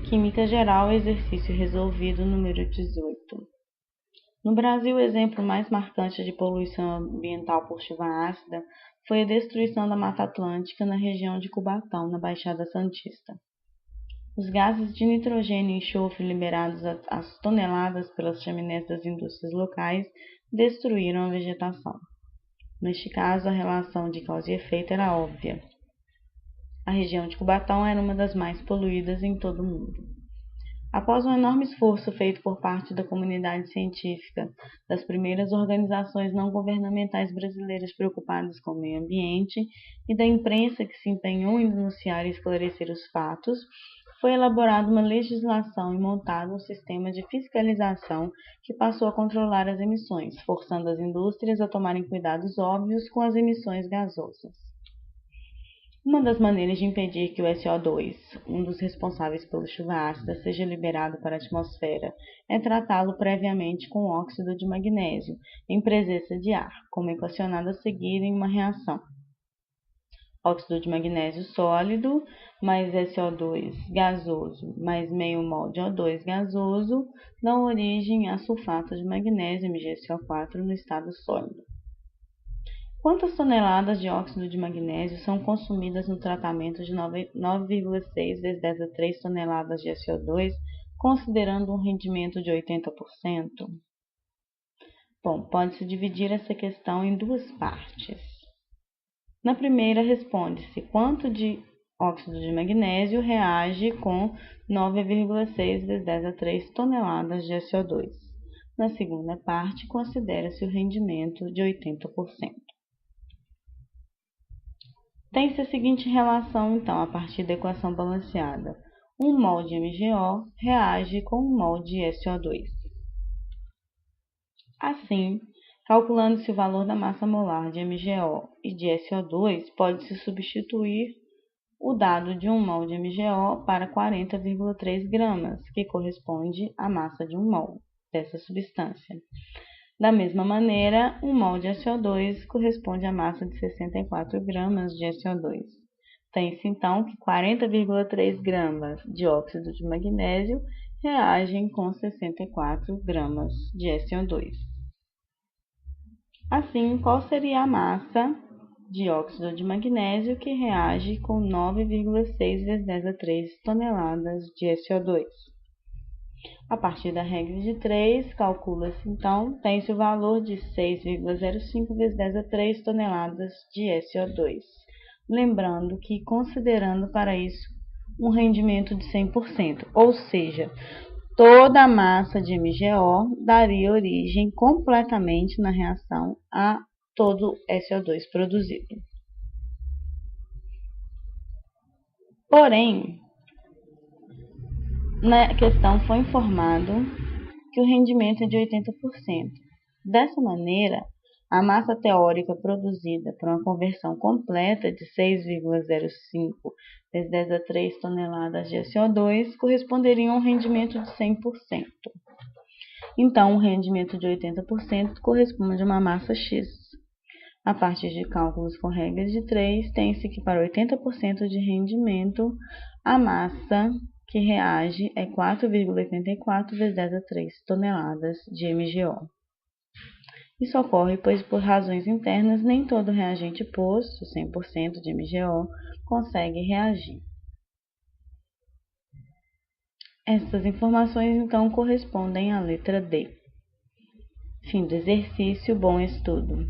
Química Geral, exercício resolvido, número 18. No Brasil, o exemplo mais marcante de poluição ambiental por chuva ácida foi a destruição da Mata Atlântica na região de Cubatão, na Baixada Santista. Os gases de nitrogênio e enxofre liberados às toneladas pelas chaminés das indústrias locais destruíram a vegetação. Neste caso, a relação de causa e efeito era óbvia. A região de Cubatão era uma das mais poluídas em todo o mundo. Após um enorme esforço feito por parte da comunidade científica, das primeiras organizações não governamentais brasileiras preocupadas com o meio ambiente e da imprensa que se empenhou em denunciar e esclarecer os fatos, foi elaborada uma legislação e montado um sistema de fiscalização que passou a controlar as emissões, forçando as indústrias a tomarem cuidados óbvios com as emissões gasosas. Uma das maneiras de impedir que o SO2, um dos responsáveis pela chuva ácida, seja liberado para a atmosfera é tratá-lo previamente com óxido de magnésio, em presença de ar, como equacionado a seguir em uma reação. Óxido de magnésio sólido mais SO2 gasoso mais meio mol de O2 gasoso dão origem a sulfato de magnésio, MgSO4, no estado sólido. Quantas toneladas de óxido de magnésio são consumidas no tratamento de 9,6 vezes 10 a 3 toneladas de SO2, considerando um rendimento de 80%? Bom, pode-se dividir essa questão em duas partes. Na primeira, responde-se quanto de óxido de magnésio reage com 9,6 vezes 10 a 3 toneladas de SO2. Na segunda parte, considera-se o rendimento de 80%. Tem-se a seguinte relação, então, a partir da equação balanceada. 1 mol de MgO reage com 1 mol de SO2. Assim, calculando-se o valor da massa molar de MgO e de SO2, pode-se substituir o dado de 1 mol de MgO para 40,3 gramas, que corresponde à massa de 1 mol dessa substância. Da mesma maneira, 1 mol de SO2 corresponde à massa de 64 gramas de SO2. Tem-se, então, que 40,3 gramas de óxido de magnésio reagem com 64 gramas de SO2. Assim, qual seria a massa de óxido de magnésio que reage com 9,6 vezes 10 a 3 toneladas de SO2? A partir da regra de 3, calcula-se, então, tem-se o valor de 6,05 vezes 10 a 3 toneladas de SO2. Lembrando que, considerando para isso um rendimento de 100%, ou seja, toda a massa de MgO daria origem completamente na reação a todo SO2 produzido. Porém, na questão foi informado que o rendimento é de 80%. Dessa maneira, a massa teórica produzida por uma conversão completa de 6,05 vezes 10 a 3 toneladas de SO2 corresponderia a um rendimento de 100%. Então, o rendimento de 80% corresponde a uma massa X. A partir de cálculos com regras de 3, tem-se que para 80% de rendimento, a massa que reage é 4,84 vezes 10 a 3 toneladas de MgO. Isso ocorre pois, por razões internas, nem todo reagente posto, 100% de MgO, consegue reagir. Essas informações, então, correspondem à letra D. Fim do exercício, bom estudo.